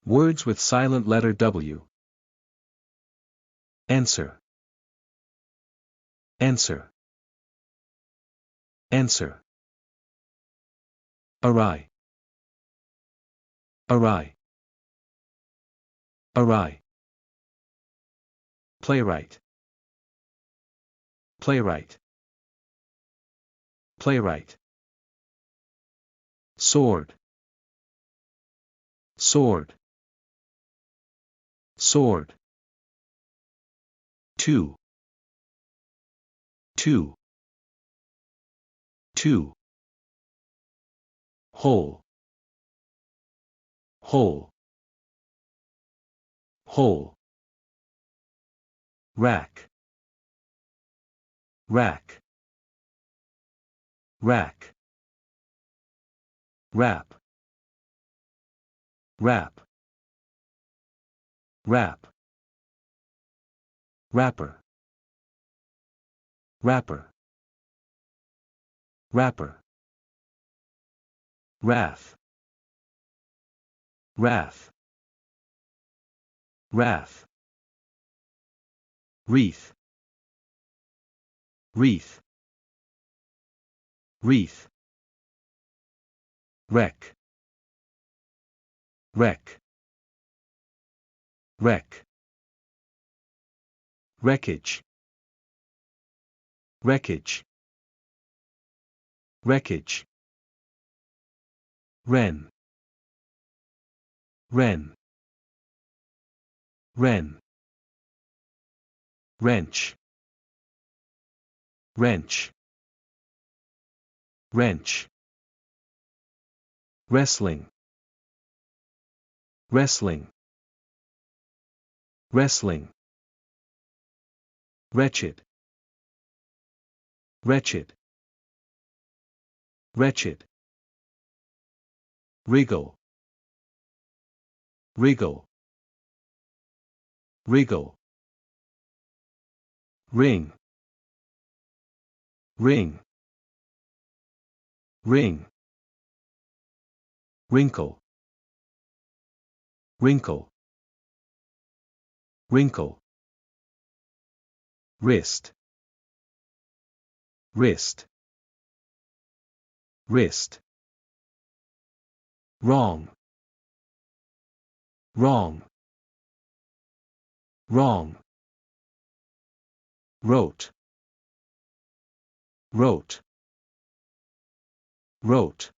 Words with silent letter W. Answer. Answer. Answer. Awry. Awry. Awry. Playwright. Playwright. Playwright. Sword. Sword. Sword. Two. Two. Two. Whole. Whole. Whole. Rack. Rack. Rack. Wrap. Wrap. Wrap. Wrapper. Wrapper. Wrapper. Wrath. Wrath. Wrath. Wreath. Wreath. Wreath. Wreck. Wreck. Wreck. Wreckage. Wreckage. Wreckage. Wren. Wren. Wren. Wrench. Wrench. Wrench. Wrestling. Wrestling. Wrestling. Wretched. Wretched. Wretched. Wriggle. Wriggle. Wriggle. Ring. Ring. Ring. Wrinkle. Wrinkle. Wrinkle. Wrist. Wrist. Wrist. Wrong. Wrong. Wrong. Wrote. Wrote. Wrote.